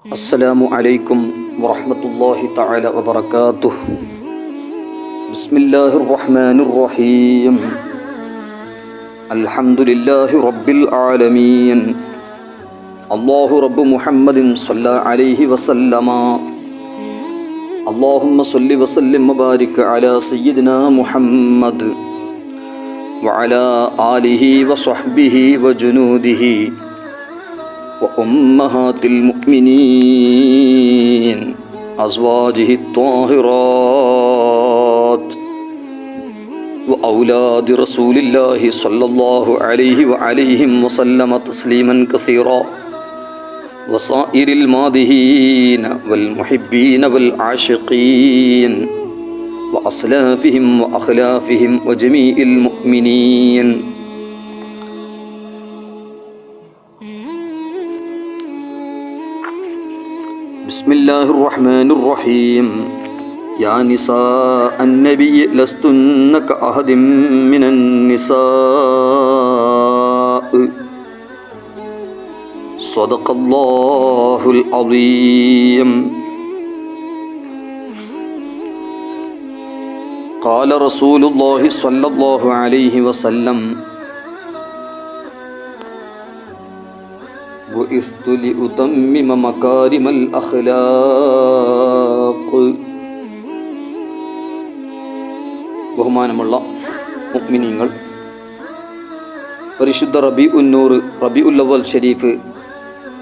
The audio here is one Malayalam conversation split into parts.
السلام عليكم ورحمة الله تعالى وبركاته. بسم الله الرحمن الرحيم. الحمد لله رب العالمين. الله رب محمد صلى عليه وسلم. اللهم صل وسلم وبارك على سيدنا محمد وعلى آله وصحبه وجنوده وأمهات المؤمنين أزواجه الطاهرات وأولاد رسول الله صلى الله عليه وعليهم وسلم تسليما كثيرا وصائر الماضين والمحبين والعاشقين وأصلافهم وأخلافهم وجميع المؤمنين. بسم الله الرحمن الرحيم. يا نساء النبي لستن كأحد من النساء صدق الله العظيم. قال رسول الله صلى الله عليه وسلم وَإِذْتُ لِأُتَمِّمَ مَكَارِمَ الْأَخْلَاقِ. ബഹുമാനമുള്ള മുഅ്മിനീങ്ങൾ, പരിശുദ്ധ റബീഉൽ അവ്വൽ ഷരീഫ്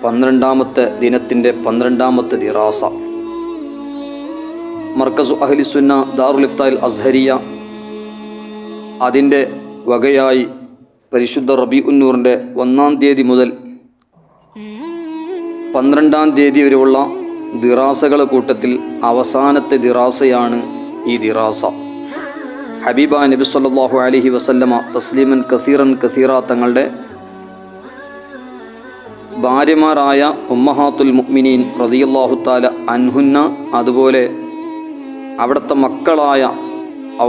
12ാമത്തെ ദിനത്തിൻ്റെ 12ാമത്തെ ദിറാസ മർക്കസു അഹ്ലിസുന്ന ദാറുൽ ഇഫ്താൽ അസ്ഹരിയ അതിൻ്റെ വകയായി പരിശുദ്ധ റബീഉന്നൂറിൻ്റെ 1-ാം തീയതി മുതൽ 12-ാം തീയതി വരെയുള്ള ദിറാസകളുടെ കൂട്ടത്തിൽ അവസാനത്തെ ദിറാസയാണ് ഈ ദിറാസ. ഹബീബ നബി സല്ലല്ലാഹു അലൈഹി വസല്ലമ തസ്ലീമൻ കസീറ തങ്ങളുടെ ഭാര്യമാരായ ഉമ്മഹാത്തുൽ മുഅ്മിനീൻ റളിയല്ലാഹു തആല അൻഹുന്ന, അതുപോലെ അവിടുത്തെ മക്കളായ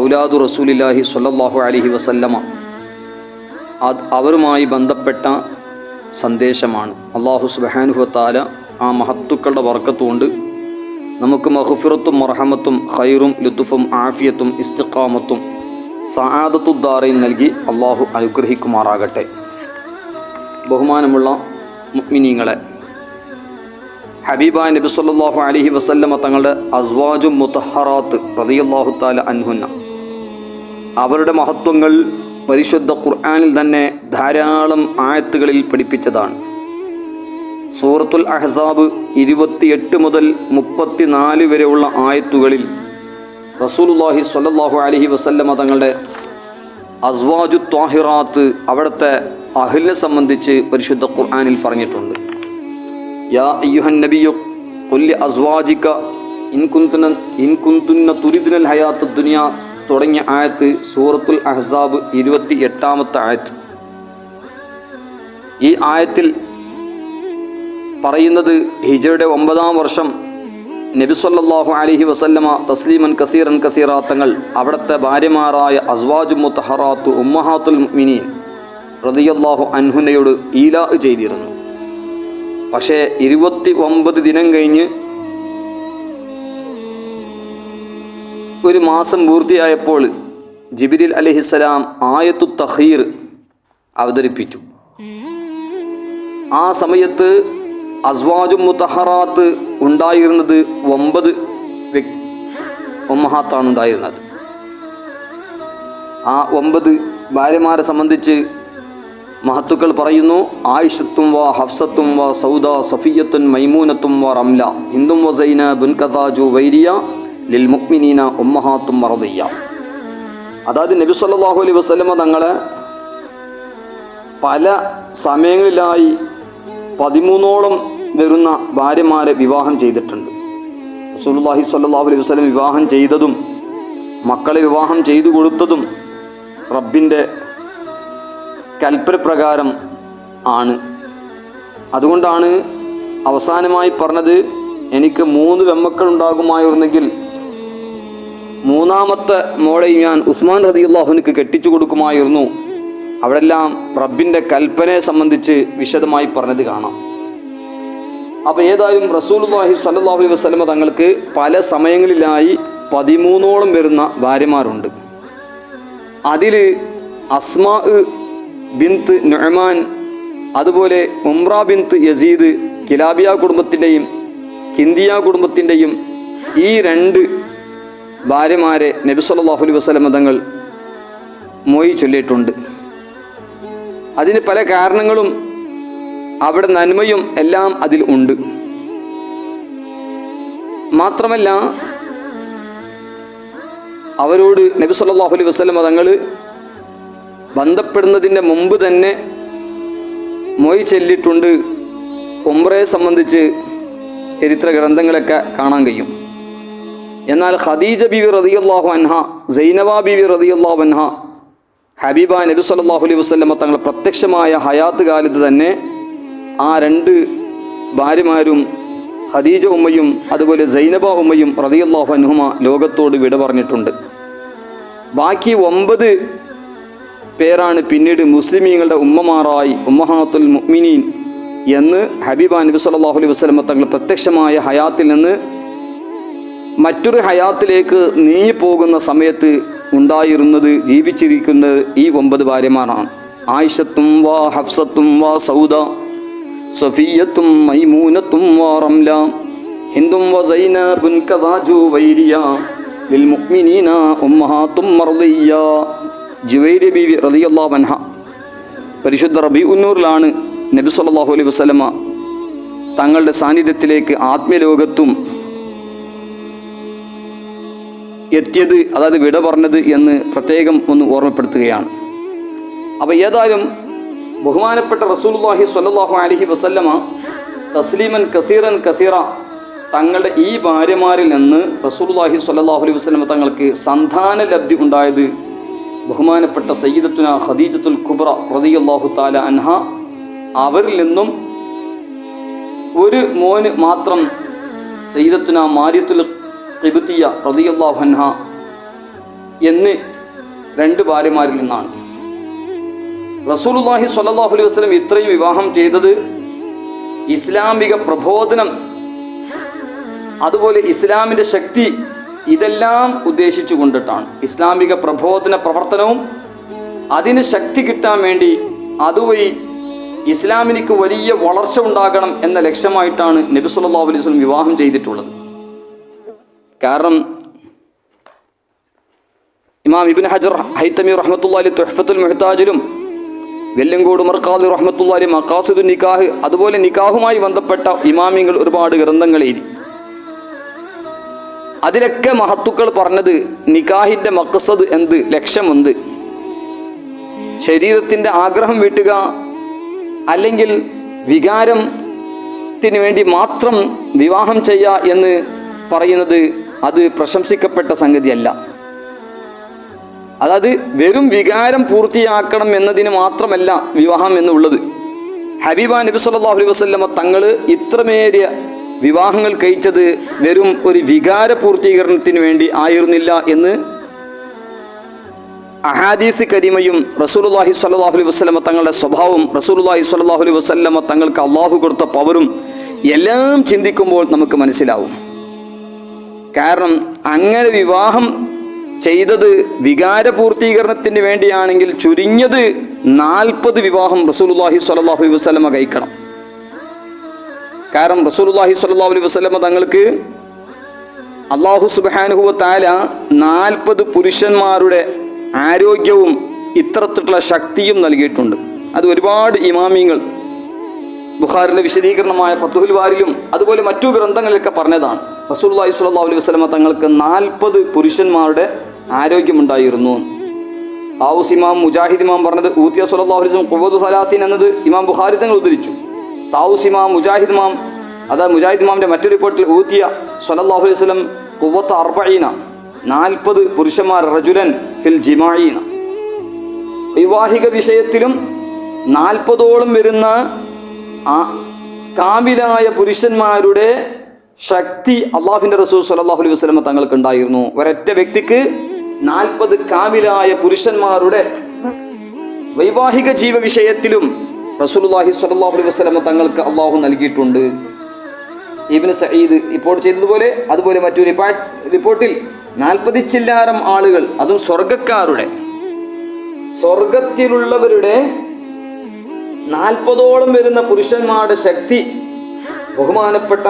ഔലാദു റസൂലില്ലാഹി സ്വല്ലല്ലാഹു അലൈഹി വസല്ലമ അവരുമായി ബന്ധപ്പെട്ട സന്ദേശമാണ്. അല്ലാഹു സുബ്ഹാനഹു വ തആല ആ മഹത്തുക്കളുടെ ബർക്കത്തുകൊണ്ട് നമുക്ക് മഗ്ഫിറത്തും മർഹമത്തും ഖൈറും ലുത്ഫും ആഫിയത്തും ഇസ്തിഖാമത്തും സആദത്തുദ്ദാറൈൻ നൽകി അല്ലാഹു അനുഗ്രഹിക്കുമാറാകട്ടെ. ബഹുമാനമുള്ള മുഅ്മിനീങ്ങളെ, ഹബീബായ നബി സല്ലല്ലാഹു അലൈഹി വസല്ലമ തങ്ങളുടെ അസ്വാജും മുതഹറാത്ത് റളിയല്ലാഹു തആല അൻഹുന്ന അവരുടെ മഹത്വങ്ങൾ പരിശുദ്ധ ഖുർആനിൽ തന്നെ ധാരാളം ആയത്തുകളിൽ പഠിപ്പിച്ചതാണ്. സൂറത്തുൽ അഹ്സാബ് 28 മുതൽ 34 വരെയുള്ള ആയത്തുകളിൽ റസൂലുള്ളാഹി സ്വല്ലല്ലാഹു അലൈഹി വസല്ലമ തങ്ങളുടെ അസ്വാജു ത്വാഹിറാത്ത് അവിടുത്തെ അഹ്ലിനെ സംബന്ധിച്ച് പരിശുദ്ധ ഖുർആനിൽ പറഞ്ഞിട്ടുണ്ട്. യാ അയ്യുഹൻ നബിയ്യു ഖുൽ ലി അസ്വാജിക ഇൻ കുന്തുന്ന തുരിദുനൽ ഹയാത്തുദ് ദുനിയ തുടങ്ങിയ ആയത്ത് സൂറത്തുൽ അഹ്സാബ് 28ാമത്തെ ആയത്ത്. ഈ ആയത്തിൽ പറയുന്നത് ഹിജ്റയുടെ 9-ാം വർഷം നബി സല്ലല്ലാഹു അലൈഹി വസല്ലമ തസ്ലീമൻ കസീറ തങ്ങൾ അവിടുത്തെ ഭാര്യമാരായ അസ്വാജു മുതഹറാത്ത് ഉമ്മഹാത്തുൽ മുഅ്മിനീൻ റളിയല്ലാഹു അൻഹുനയോട് ഈലാ ചെയ്തിരുന്നു. പക്ഷേ 29 ദിനം കഴിഞ്ഞ് ഒരു മാസം പൂർത്തിയായപ്പോൾ ജിബ്രീൽ അലൈഹിസ്സലാം ആയത്തു തഖീർ അവതരിപ്പിച്ചു. ആ സമയത്ത് അസ്വാജു മുതഹറാത്ത് ഉണ്ടായിരുന്നത് 9 ഉമ്മഹാത്താണ് ഉണ്ടായിരുന്നത്. ആ 9 ഭാര്യമാരെ സംബന്ധിച്ച് മഹത്തുക്കൾ പറയുന്നു, ആയിഷത്തും വ ഹഫ്സത്തും വ സൗദ സഫിയത്തുൻ മൈമൂനത്തും വ റംല ഹിന്ദും വ സൈനബുൻ കദാജു വൈരിയ ലിൽ മുഅ്മിനീന ഉമ്മഹാത്തും മർദിയ. അതായത് നബി സല്ലല്ലാഹു അലൈഹി വസല്ലമ തങ്ങളെ പല സമയങ്ങളിലായി 13ഓളം വരുന്ന ഭാര്യമാരെ വിവാഹം ചെയ്തിട്ടുണ്ട്. റസൂലുള്ളാഹി സ്വല്ലല്ലാഹു അലൈഹി വസല്ലം വിവാഹം ചെയ്തതും മക്കളെ വിവാഹം ചെയ്തു കൊടുത്തതും റബ്ബിൻ്റെ കൽപ്പനപ്രകാരം ആണ്. അതുകൊണ്ടാണ് അവസാനമായി പറഞ്ഞത്, എനിക്ക് 3 പെൺമക്കൾ ഉണ്ടാകുമായിരുന്നെങ്കിൽ 3ാമത്തെ മോളെ ഞാൻ ഉസ്മാൻ റളിയല്ലാഹുവിന് കെട്ടിച്ചു കൊടുക്കുമായിരുന്നു. അവിടെല്ലാം റബ്ബിൻ്റെ കൽപ്പനയെ സംബന്ധിച്ച് വിശദമായി പറഞ്ഞത് കാണാം. അപ്പോൾ ഏതായാലും റസൂലുള്ളാഹി സ്വല്ലല്ലാഹു അലൈഹി വസല്ലമ തങ്ങൾക്ക് പല സമയങ്ങളിലായി 13ഓളം വരുന്ന ഭാര്യമാരുണ്ട്. അതിൽ അസ്മാ ബിന്ത് നുഅ്മാൻ, അതുപോലെ ഉംറ ബിന്ത് യസീദ്, കിലാബിയ കുടുംബത്തിൻ്റെയും കിന്ദിയ കുടുംബത്തിൻ്റെയും ഈ 2 ഭാര്യമാരെ നബി സല്ലല്ലാഹു അലൈഹി വസല്ലമ തങ്ങൾ മൊയ് ചൊല്ലിയിട്ടുണ്ട്. അതിന് പല കാരണങ്ങളും അവിടെ നന്മയും എല്ലാം അതിൽ ഉണ്ട്. മാത്രമല്ല അവരോട് നബി സല്ലല്ലാഹു അലൈഹി വസല്ലമ തങ്ങൾ ബന്ധപ്പെടുന്നതിൻ്റെ മുമ്പ് തന്നെ മൊയ് ചൊല്ലിയിട്ടുണ്ട്. ഉംറയെ സംബന്ധിച്ച് ചരിത്ര ഗ്രന്ഥങ്ങളൊക്കെ കാണാൻ കഴിയും. എന്നാൽ ഖദീജ ബീവി റളിയല്ലാഹു അൻഹ, സൈനബ ബീവി റളിയല്ലാഹു അൻഹ ഹബീബ നബി സല്ലല്ലാഹു അലൈഹി വസല്ലമ തങ്ങൾ പ്രത്യക്ഷമായ ഹയാത്ത് കാലത്ത് തന്നെ ആ 2 ഭാര്യമാരും ഖദീജ ഉമ്മയും അതുപോലെ സൈനബ ഉമ്മയും റളിയല്ലാഹു അൻഹുമ ലോകത്തോട് വിട പറഞ്ഞിട്ടുണ്ട്. ബാക്കി 9 പേരാണ് പിന്നീട് മുസ്ലിമീങ്ങളുടെ ഉമ്മമാരായി ഉമ്മഹാത്തുൽ മുഅ്മിനീൻ എന്ന് ഹബീബ നബി സല്ലല്ലാഹു അലൈഹി വസല്ലമ തങ്ങൾ പ്രത്യക്ഷമായ ഹയാത്തിൽ നിന്ന് മറ്റൊരു ഹയാത്തിലേക്ക് നീങ്ങിപ്പോകുന്ന സമയത്ത് ഉണ്ടായിരുന്നത്, ജീവിച്ചിരിക്കുന്നത് ഈ 9 ഭാര്യമാരാണ്. ആയിഷത്തും വാ ഹഫ്സത്തും വാ സൗദ, സഫിയത്തും മൈമൂനത്തും വാ റംല, ഹിന്ദും വ സൈനബുൻ കദാ ജുവൈരിയ ലിൽ മുഅ്മിനീന ഉമ്മഹാത്തും മർദിയ. ജുവൈരിയ ബീവി റളിയല്ലാഹു അൻഹ പരിശുദ്ധ റബീഉന്നൂറിലാണ് നബി സല്ലല്ലാഹു അലൈഹി വസല്ലമ തങ്ങളുടെ സാന്നിധ്യത്തിലേക്ക് ആത്മീയലോകത്തും എത്തിയത്, അതായത് വിട പറഞ്ഞത് എന്ന് പ്രത്യേകം ഒന്ന് ഓർമ്മപ്പെടുത്തുകയാണ്. അപ്പോൾ ഏതായാലും ബഹുമാനപ്പെട്ട റസൂലുള്ളാഹി സ്വല്ലല്ലാഹു അലൈഹി വസല്ലമ തസ്ലീമൻ കസീറൻ കസീറ തങ്ങളുടെ ഈ ഭാര്യമാരിൽ നിന്ന് റസൂലുള്ളാഹി സ്വല്ലല്ലാഹു അലൈഹി വസല്ലമ തങ്ങൾക്ക് സന്താന ലബ്ധി ഉണ്ടായത് ബഹുമാനപ്പെട്ട സയ്യിദത്തുന ഖദീജത്തുൽ കുബ്ര റളിയല്ലാഹു തആല അൻഹ അവരിൽ നിന്നും ഒരു മോന് മാത്രം സയ്യിദത്തുന മാരിയത്തുൽ ഖിബ്തിയ റളിയല്ലാഹു അൻഹ എന്ന് 2 ഭാര്യമാരിൽ നിന്നാണ്. റസൂലുള്ളാഹി സ്വല്ലല്ലാഹു അലൈഹി വസല്ലം ഇത്രയും വിവാഹം ചെയ്തത് ഇസ്ലാമിക പ്രബോധനം, അതുപോലെ ഇസ്ലാമിൻ്റെ ശക്തി, ഇതെല്ലാം ഉദ്ദേശിച്ചു കൊണ്ടിട്ടാണ്. ഇസ്ലാമിക പ്രബോധന പ്രവർത്തനവും അതിന് ശക്തി കിട്ടാൻ വേണ്ടി അതുവഴി ഇസ്ലാമിനിക്ക് വലിയ വളർച്ച ഉണ്ടാകണം എന്ന ലക്ഷ്യമായിട്ടാണ് നബി സല്ലല്ലാഹു അലൈഹി വസല്ലം വിവാഹം ചെയ്തിട്ടുള്ളത്. കാരണം ഇമാം ഇബ്നു ഹജർ ഹൈതമി റഹ്മത്തുള്ളാഹി അലൈഹി തുഹ്ഫത്തുൽ മുഹ്താജിലും വെല്ലങ്കോട് മർഖാദി റഹ്മത്തുള്ളാഹി അലൈഹി മഖാസിദുൻ നിക്കാഹ്, അതുപോലെ നിക്കാഹുമായി ബന്ധപ്പെട്ട ഇമാമിങ്ങൾ ഒരുപാട് ഗ്രന്ഥങ്ങൾ എഴുതി. അതിലൊക്കെ മഹത്തുക്കൾ പറഞ്ഞത് നിക്കാഹിൻ്റെ മഖ്സദ് എന്ത്, ലക്ഷ്യം എന്ത്, ശരീരത്തിൻ്റെ ആഗ്രഹം വീട്ടുക അല്ലെങ്കിൽ വികാരത്തിന് വേണ്ടി മാത്രം വിവാഹം ചെയ്യുക എന്ന് പറയുന്നത് അത് പ്രശംസിക്കപ്പെട്ട സംഗതിയല്ല. അതായത് വെറും വികാരം പൂർത്തിയാക്കണം എന്നതിന് മാത്രമല്ല വിവാഹം എന്നുള്ളത്. ഹബീബ നബി സല്ലല്ലാഹു അലൈഹി വസല്ലമ തങ്ങൾ ഇത്രമേറിയ വിവാഹങ്ങൾ കഴിച്ചത് വെറും ഒരു വികാര പൂർത്തീകരണത്തിന് വേണ്ടി ആയിരുന്നില്ല എന്ന് അഹാദീസ് കരീമയും റസൂലുള്ളാഹി സ്വല്ലല്ലാഹു അലൈഹി വസല്ലമ തങ്ങളുടെ സ്വഭാവം, റസൂലുള്ളാഹി സ്വല്ലല്ലാഹു അലൈഹി വസല്ലമ തങ്ങൾക്ക് അള്ളാഹു കൊടുത്ത പവറും എല്ലാം ചിന്തിക്കുമ്പോൾ നമുക്ക് മനസ്സിലാവും. കാരണം അങ്ങനെ വിവാഹം ചെയ്തത് വികാര പൂർത്തീകരണത്തിന് വേണ്ടിയാണെങ്കിൽ ചുരുങ്ങിയത് 40 വിവാഹം റസൂലുള്ളാഹി സ്വല്ലല്ലാഹു അലൈഹി വസല്ലമ കഴിക്കണം. കാരണം റസൂലുള്ളാഹി സ്വല്ലല്ലാഹു അലൈഹി വസല്ലമ തങ്ങൾക്ക് അല്ലാഹു സുബ്ഹാനഹു വ തആല 40 പുരുഷന്മാരുടെ ആരോഗ്യവും ഇത്തരത്തിലുള്ള ശക്തിയും നൽകിയിട്ടുണ്ട്. അത് ഒരുപാട് ഇമാമിങ്ങൾ ബുഖാരിയുടെ വിശദീകരണമായ ഫത്തുഹുൽ ബാരിലും അതുപോലെ മറ്റു ഗ്രന്ഥങ്ങളിലൊക്കെ പറഞ്ഞതാണ്. റസൂലുള്ളാഹി സ്വല്ലല്ലാഹു അലൈഹി വസല്ലമ തങ്ങൾക്ക് 40 പുരുഷന്മാരുടെ ആരോഗ്യമുണ്ടായിരുന്നു. താവൂസ് ഇമാം മുജാഹിദ് ഇമാം പറഞ്ഞത് ഊത്തിയ സ്വല്ലല്ലാഹു അലൈഹി വസല്ലം ഖുവ്വത്തു സലാസീൻ എന്നത് ഇമാം ബുഖാരി തങ്ങൾ ഉദ്ധരിച്ചു. താവൂസ് ഇമാം മുജാഹിദ് ഇമാം, അതായത് മുജാഹിദ് ഇമാമിൻ്റെ മറ്റൊരു റിപ്പോർട്ടിൽ ഊത്തിയ സ്വല്ലല്ലാഹു അലൈഹി വസല്ലം ഖുവ്വത്ത് 40 40 പുരുഷന്മാർ റജുലൻ ഫിൽ ജിമാഈന, വൈവാഹിക വിഷയത്തിലും 40ഓളം വരുന്ന കാമിലായ പുരുഷന്മാരുടെ ശക്തി അള്ളാഹുവിൻ്റെ റസൂൽ സ്വല്ലല്ലാഹു അലൈഹി വസല്ലം തങ്ങൾക്ക് ഉണ്ടായിരുന്നു. ഒരൊറ്റ വ്യക്തിക്ക് 40 കാമിലായ പുരുഷന്മാരുടെ വൈവാഹിക ജീവ വിഷയത്തിലും റസൂലുള്ളാഹി സ്വല്ലല്ലാഹു അലൈഹി വസല്ലം തങ്ങൾക്ക് അള്ളാഹു നൽകിയിട്ടുണ്ട്. ഇബ്നു സഈദ് റിപ്പോർട്ട് ചെയ്തതുപോലെ, അതുപോലെ മറ്റൊരു റിപ്പോർട്ടിൽ 40 ചില്ലാനം ആളുകൾ, അതും സ്വർഗക്കാരുടെ, സ്വർഗത്തിലുള്ളവരുടെ 40ഓളം വരുന്ന പുരുഷന്മാരുടെ ശക്തി ബഹുമാനപ്പെട്ട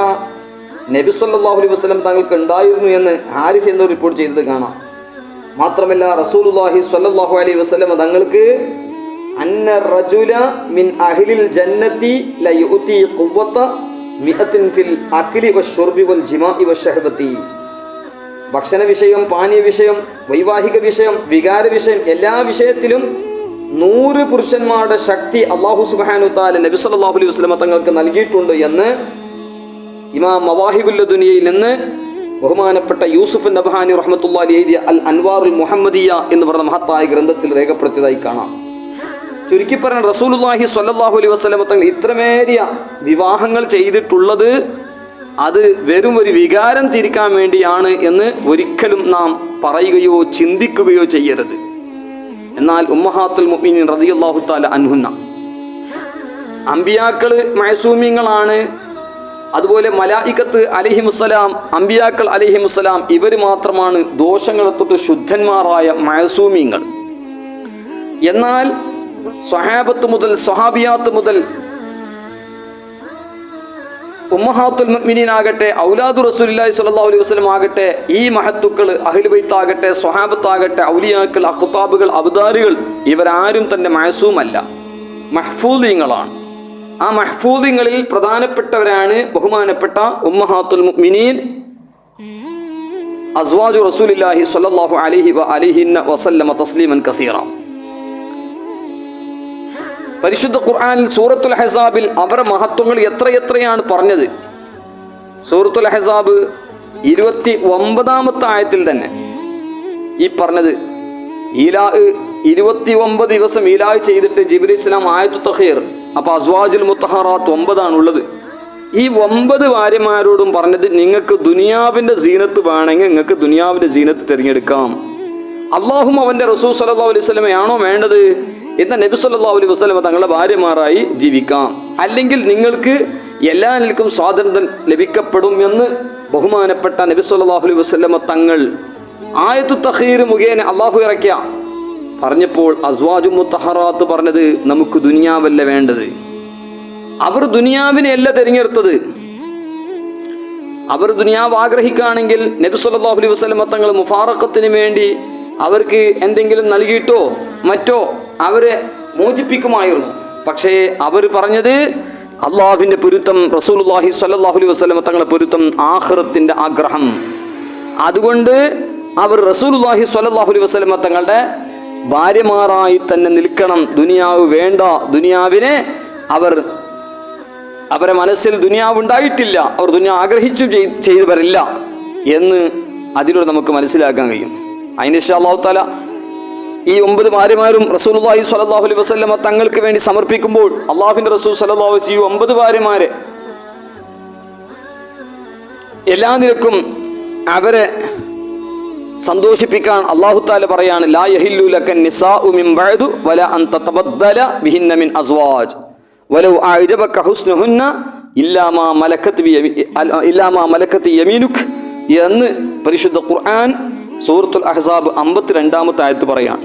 നബി സല്ലല്ലാഹു അലൈഹി വസല്ലം തങ്ങൾക്ക് ഉണ്ടായിരുന്നു എന്ന് ഹാരിസ് എന്ന് റിപ്പോർട്ട് ചെയ്തത് കാണാം. മാത്രമല്ല റസൂലുള്ളാഹി സ്വല്ലല്ലാഹു അലൈഹി വസല്ലം തങ്ങൾക്ക് അന്ന റജുല മിൻ അഹ്ലിൽ ജന്നതി ലയുതി ഖുവത മിഅത്തിൻ ഫിൽ അക്ലി വശുർബി വൽ ജിമാഇ വശഹബതി, ഭക്ഷണ വിഷയം, പാനീയ വിഷയം, വൈവാഹിക വിഷയം, വികാര വിഷയം, എല്ലാ വിഷയത്തിലും 100 പുരുഷന്മാരുടെ ശക്തി അല്ലാഹു സുബ്ഹാനഹു തആല നബി സല്ലല്ലാഹു അലൈഹി വസല്ലം തങ്ങൾക്ക് നൽകിയിട്ടുണ്ട് എന്ന് ഇമാം മവാഹിബുൽ ലദുനിയയിൽ നിന്ന് ബഹുമാനപ്പെട്ട യൂസുഫ് നബ്ഹാനി റഹ്മത്തുള്ളാഹി അലൈഹി എഴുതിയ അൽ അൻവാറുൽ മുഹമ്മദിയ എന്ന് പറഞ്ഞ മഹത്തായ ഗ്രന്ഥത്തിൽ രേഖപ്പെടുത്തിയതായി കാണാം. ചുരുക്കി പറഞ്ഞ റസൂലുള്ളാഹി സ്വല്ലല്ലാഹു അലൈഹി വസല്ലം തങ്ങൾ ഇത്രമേറിയ വിവാഹങ്ങൾ ചെയ്തിട്ടുള്ളത് അത് വെറും ഒരു വികാരം തിരിക്കാൻ വേണ്ടിയാണ് എന്ന് ഒരിക്കലും നാം പറയുകയോ ചിന്തിക്കുകയോ ചെയ്യരുത്. എന്നാൽ ഉമ്മഹാത്തുൽ മുഅ്മിനീൻ റളിയല്ലാഹു തആല അൻഹുന്ന അമ്പിയാക്കൾ മഅസൂമിങ്ങളാണ്. അതുപോലെ മലായികത്ത് അലൈഹിമുസ്സലാം, അമ്പിയാക്കൾ അലൈഹിമുസ്സലാം ഇവർ മാത്രമാണ് ദോഷങ്ങളെ തൊട്ട് ശുദ്ധന്മാരായ മഅസൂമിങ്ങൾ. എന്നാൽ സ്വഹാബത്ത് മുതൽ സ്വഹാബിയാത്ത് മുതൽ ഉമ്മഹാത്തുൽ മുഅ്മിനീൻ ആകട്ടെ, ഔലാദു റസൂലുള്ളാഹി സ്വല്ലല്ലാഹു അലൈഹി വസല്ലം ആകട്ടെ, ഈ മഹത്തുക്കൾ അഹ്ലു ബൈത്ത് ആകട്ടെ, സ്വഹാബത്താകട്ടെ, ഔലിയാക്കൾ, അഖ്താബുകൾ, അബ്ദാലുകൾ ഇവരാരും തന്നെ മഅസൂമല്ല, മഹ്ഫൂദീങ്ങളാണ്. ആ മഹ്ഫൂദീങ്ങളിൽ പ്രധാനപ്പെട്ടവരാണ് ബഹുമാനപ്പെട്ട ഉമ്മഹാത്തുൽ മുഅ്മിനീൻ അസ്വാജു റസൂലുള്ളാഹി സ്വല്ലല്ലാഹു അലൈഹി വഅലിഹിന്ന വസല്ലമ തസ്ലീമൻ കസീറ. പരിശുദ്ധ ഖുർആനിൽ സൂറത്തുൽ അഹ്സാബിൽ അവരുടെ മഹത്വങ്ങൾ എത്രയാണ് പറഞ്ഞത്. സൂറത്തുൽ അഹ്സാബ് 29-ാമത്തെ ആയത്തിൽ തന്നെ ഈ പറഞ്ഞത് 29 ദിവസം ഈലാഹ് ചെയ്തിട്ട് ജിബ്രീൽ ഇസ്ലാം ആയത്തു തഖീർ, അപ്പോൾ അസ്വാജുൽ മുത്തഹറാത്ത് 9 ഉള്ളത്. ഈ 9 ഭാര്യമാരോടും പറഞ്ഞത് നിങ്ങൾക്ക് ദുനിയാവിൻ്റെ സീനത്ത് വേണമെങ്കിൽ നിങ്ങൾക്ക് ദുനിയാവിൻ്റെ സീനത്ത് തിരഞ്ഞെടുക്കാം. അള്ളാഹും അവൻ്റെ റസൂൽ സല്ലല്ലാഹു അലൈഹി വസല്ലമയാണോ വേണ്ടത് എന്നാൽ നബി സല്ലല്ലാഹു അലൈഹി വസല്ലമ തങ്ങളുടെ ഭാര്യമാരായി ജീവിക്കാം. അല്ലെങ്കിൽ നിങ്ങൾക്ക് എല്ലാ നിലക്കും സ്വാതന്ത്ര്യം ലഭിക്കപ്പെടും എന്ന് ബഹുമാനപ്പെട്ട നബി സല്ലല്ലാഹു അലൈഹി വസല്ലമ തങ്ങൾ ആയത്തു തഖീർ മുഖേന അള്ളാഹു ഇറക്കിയ പറഞ്ഞപ്പോൾ അസ്വാജു മുത്തഹറാത്ത് പറഞ്ഞത് നമുക്ക് ദുനിയാവല്ല വേണ്ടത്. അവർ ദുനിയാവിനെയല്ല തിരഞ്ഞെടുത്തത്. അവർ ദുനിയാവ് ആഗ്രഹിക്കുകയാണെങ്കിൽ നബി സല്ലല്ലാഹു അലൈഹി വസല്ലമ തങ്ങൾ മുഫാറഖത്തിന് വേണ്ടി അവർക്ക് എന്തെങ്കിലും നൽകിയിട്ടോ മറ്റോ അവരെ മോചിപ്പിക്കുമായിരുന്നു. പക്ഷേ അവർ പറഞ്ഞത് അള്ളാഹുവിൻ്റെ പൊരുത്തം, റസൂലുള്ളാഹി സ്വല്ലല്ലാഹു അലൈഹി വസല്ലമ തങ്ങളുടെ പൊരുത്തം, ആഖിറത്തിൻ്റെ ആഗ്രഹം. അതുകൊണ്ട് അവർ റസൂലുള്ളാഹി സ്വല്ലല്ലാഹു അലൈഹി വസല്ലമ തങ്ങളുടെ ഭാര്യമാരായി തന്നെ നിൽക്കണം. ദുനിയാവ് വേണ്ട. ദുനിയാവിനെ അവരെ മനസ്സിൽ ദുനിയാവ് ഉണ്ടായിട്ടില്ല, അവർ ദുനിയാവ് ആഗ്രഹിച്ചു ചെയ്തവരില്ല എന്ന് അതിലൂടെ നമുക്ക് മനസ്സിലാക്കാൻ കഴിയും. അതിന് ഇൻഷാ അല്ലാഹു തആല ഈ 9 ഭാര്യമാരും റസൂലുള്ളാഹി സ്വല്ലല്ലാഹു അലൈഹി വസല്ലമ തങ്ങൾക്ക് വേണ്ടി സമർപ്പിക്കുമ്പോൾ അള്ളാഹുവിൻ്റെ റസൂൽ സ്വല്ലല്ലാഹു അലൈഹി വസല്ലം 9 ഭാര്യമാരെ എല്ലാ നിലക്കും അവരെ സന്തോഷിപ്പിക്കാൻ അല്ലാഹു തആല പറയാണ്, ലാ യഹില്ലു ലക നിസാഉ മിൻ ബഅദു വലാ അൻ തതബദ്ദല ബിഹിന്ന മിൻ അസ്വാജ് വലൗ അഅജബക ഹുസ്നുഹുന്ന ഇല്ലാ മാ മലക്കത് യമീനുക് എന്ന് പരിശുദ്ധ ഖുർആൻ സൂറത്തുൽ അഹ്സാബ് 52-ാമത്തെ ആയത്ത് പറയാണ്.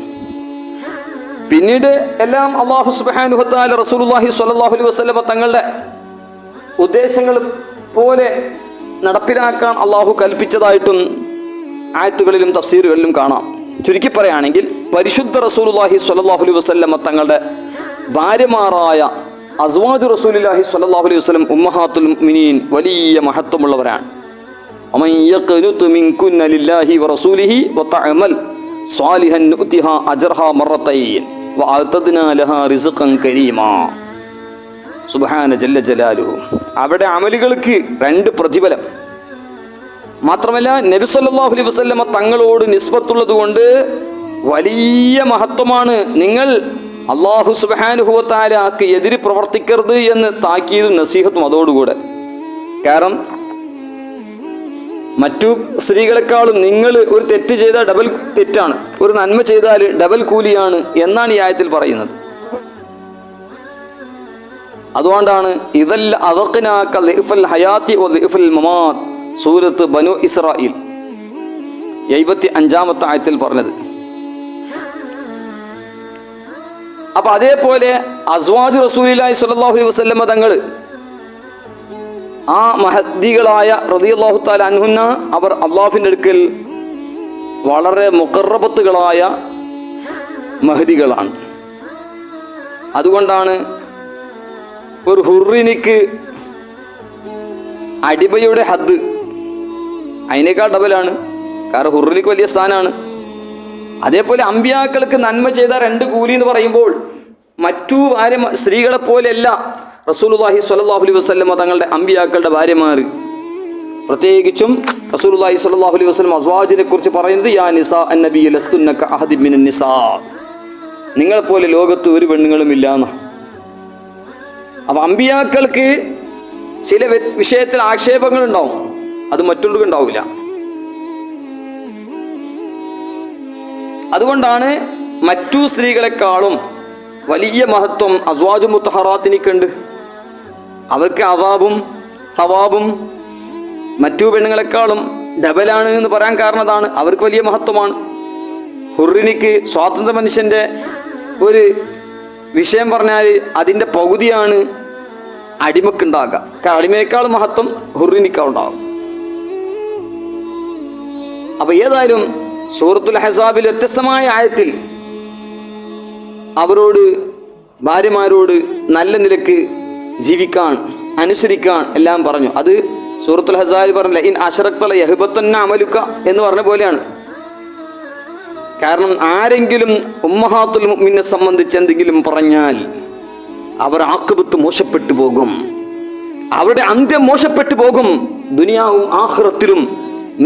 പിന്നീട് എല്ലാം അല്ലാഹു സുബ്ഹാനഹു വ തആല റസൂലുള്ളാഹി സ്വല്ലല്ലാഹു അലൈഹി വസല്ലമ തങ്ങളുടെ ഉദ്ദേശങ്ങൾ പോലെ നടപ്പിലാക്കാൻ അല്ലാഹു കൽപ്പിച്ചതായിട്ടും ആയത്തുകളിലും തഫ്സീറുകളിലും കാണാം. ചുരുക്കി പറയുകയാണെങ്കിൽ പരിശുദ്ധ റസൂലുള്ളാഹി സ്വല്ലല്ലാഹു അലൈഹി വസല്ലമ തങ്ങളുടെ ഭാര്യമാരായ അസ്വാജു റസൂലുള്ളാഹി സ്വല്ലല്ലാഹു അലൈഹി വസല്ലം ഉമ്മഹാത്തുൽ മുഅ്മിനീൻ വലിയ മഹത്വമുള്ളവരാണ്. ومن يقنط منكن لله ورسوله وتعمل صالحا نؤتها اجرها مرتين واعتدنا لها رزقا كريما. സുബ്ഹാന ജല്ല ജലാലുഹു. അവിടെ അമലുകൾക്ക് 2 പ്രതിഫലം. മാത്രമല്ല നബി സല്ലല്ലാഹു അലൈഹി വസല്ലമ തങ്ങളോട് നിസ്ബത്തുള്ളത് കൊണ്ട് വലിയ മഹത്വമാണ്. നിങ്ങൾ അല്ലാഹു സുബ്ഹാനഹു വ തആലക്ക് എതിര് പ്രവർത്തിക്കരുത് എന്ന് താക്കീതും നസീഹത്തും അതോടുകൂടെ. കാരണം മറ്റു സ്ത്രീകളെക്കാളും നിങ്ങൾ ഒരു തെറ്റ് ചെയ്താൽ ഡബിൾ തെറ്റാണ്, ഒരു നന്മ ചെയ്താൽ ഡബിൾ കൂലിയാണ് എന്നാണ് ഈ ആയത്തിൽ പറയുന്നത്. അതുകൊണ്ടാണ് ഇദൽ അദഖ്നാക ളിഫൽ ഹയാത്തി വ ളിഫൽ മമാത് സൂറത്ത് ബനു ഇസ്രായീൽ 75-ാമത്തെ ആയത്തിൽ പറഞ്ഞത്. അപ്പൊ അതേപോലെ അസ്വാജ് റസൂലുള്ളാഹി സ്വല്ലല്ലാഹു അലൈഹി വസല്ലമ തങ്ങൾ ആ മഹദികളായ റളിയല്ലാഹു തആല അൻഹുന്ന അവർ അള്ളാഹുവിൻ്റെ അടുക്കൽ വളരെ മുഖറബത്തുകളായ മഹദികളാണ്. അതുകൊണ്ടാണ് ഒരു ഹുറിനിക്ക് അടിമയുടെ ഹദ് അതിനേക്കാൾ ഡബലാണ്. കാരണം ഹുറിനിക്ക് വലിയ സ്ഥാനമാണ്. അതേപോലെ അമ്പിയാക്കൾക്ക് നന്മ ചെയ്ത 2 കൂലി എന്ന് പറയുമ്പോൾ മറ്റു സ്ത്രീകളെ പോലെയല്ല റസൂലുള്ളാഹി സ്വല്ലല്ലാഹു അലൈഹി വസല്ലം തങ്ങളുടെ അമ്പിയാക്കളുടെ ഭാര്യമാർ. പ്രത്യേകിച്ചും റസൂലുള്ളാഹി സ്വല്ലല്ലാഹു അലൈഹി വസല്ലം അസ്വാജിനെ കുറിച്ച് പറയുന്നത് യാ നിസാ അന്നബി ലസ്തുന്ന കഅഹദി മിനൻ നിസാ, നിങ്ങളെപ്പോലെ ലോകത്ത് ഒരു പെണ്ണുങ്ങളും ഇല്ലാന്ന്. അപ്പം അമ്പിയാക്കൾക്ക് ചില വിഷയത്തിൽ ആക്ഷേപങ്ങൾ ഉണ്ടാവും, അത് മറ്റുള്ളവർക്ക് ഉണ്ടാവില്ല. അതുകൊണ്ടാണ് മറ്റു സ്ത്രീകളെക്കാളും വലിയ മഹത്വം അസ്വാജു മുത്തഹറാത്തിനിക്കുണ്ട്. അവർക്ക് അവാബും സവാബും മറ്റു പെണ്ണുങ്ങളെക്കാളും ഡബലാണ് എന്ന് പറയാൻ കാരണം അതാണ്. അവർക്ക് വലിയ മഹത്വമാണ്. ഹുറിനിക്ക് സ്വാതന്ത്ര്യ മനുഷ്യൻ്റെ ഒരു വിഷയം പറഞ്ഞാൽ അതിൻ്റെ പകുതിയാണ് അടിമക്കുണ്ടാകുക. അടിമയേക്കാൾ മഹത്വം ഹുറിനിക്കാളുണ്ടാകും. അപ്പൊ ഏതായാലും സൂറത്തുൽ അഹ്സാബിൽ വ്യത്യസ്തമായ ആയത്തിൽ അവരോട് ഭാര്യമാരോട് നല്ല നിലക്ക് ജീവിക്കാൻ അനുസരിക്കാൻ എല്ലാം പറഞ്ഞു. അത് സൂറത്തുൽ അഹ്സാബിൽ പറഞ്ഞില്ല ഇൻ അശ്റക്ത ലയഹ്ബത്തന്ന അമലുക എന്ന് പറഞ്ഞ പോലെയാണ്. കാരണം ആരെങ്കിലും ഉമ്മഹാത്തുൽ മുഅ്മിനെ സംബന്ധിച്ച് എന്തെങ്കിലും പറഞ്ഞാൽ അവർ ആഖിബത്ത് മോശപ്പെട്ടു പോകും, അവരുടെ അന്ത്യം മോശപ്പെട്ടു പോകും, ദുനിയാവും ആഖിറത്തിലും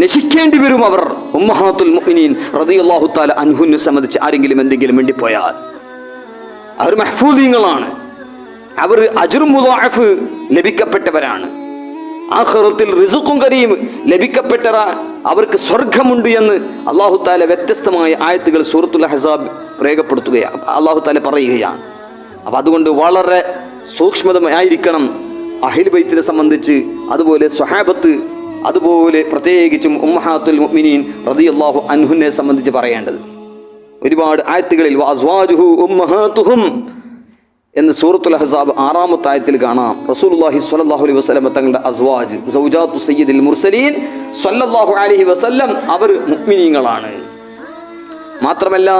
നശിക്കേണ്ടി വരും അവർ. ഉമ്മഹാത്തുൽ മുഅ്മിനീൻ റളിയല്ലാഹു തആല അൻഹുവിനെ സംബന്ധിച്ച് ആരെങ്കിലും എന്തെങ്കിലും വേണ്ടിപ്പോയാൽ അവർ മഹ്ഫൂദീങ്ങളാണ്, അവർ അജ്റു മുദാഅഫ് ലഭിക്കപ്പെട്ടവരാണ്, ആഖിറത്തിൽ റിസ്ഖും കരീം ലഭിക്കപ്പെട്ട അവർക്ക് സ്വർഗമുണ്ട് എന്ന് അല്ലാഹു തആല വ്യത്യസ്തമായ ആയത്തുകൾ സൂറത്തുൽ അഹ്സാബ് രേഖപ്പെടുത്തുകയാണ്, അല്ലാഹു തആല പറയുകയാണ്. അപ്പം അതുകൊണ്ട് വളരെ സൂക്ഷ്മതയായിരിക്കണം അഹ്ലു ബൈത്തിനെ സംബന്ധിച്ച്, അതുപോലെ സ്വഹാബത്ത്, അതുപോലെ പ്രത്യേകിച്ചും ഉമ്മഹാത്തുൽ മുഅ്മിനീൻ റളിയല്ലാഹു അൻഹുനെ സംബന്ധിച്ച് പറയേണ്ടത്. ഒരുപാട് ആയത്തുകളിൽ വഅസ്വാജുഹു ഉമ്മഹാതുഹും എന്ന് സൂറത്തുൽ അഹ്സാബ് 6-ാമത്തെ ആയത്തിൽ കാണാം. റസൂലുള്ളാഹി സ്വല്ലല്ലാഹു അലൈഹി വസല്ലം തങ്ങളുടെ അസ്വാജ് സൗജാത്തു സയ്യിദുൽ മുർസലീൻ സ്വല്ലല്ലാഹു അലൈഹി വസല്ലം അവർ മുഅ്മിനീങ്ങളാണ്. മാത്രമല്ല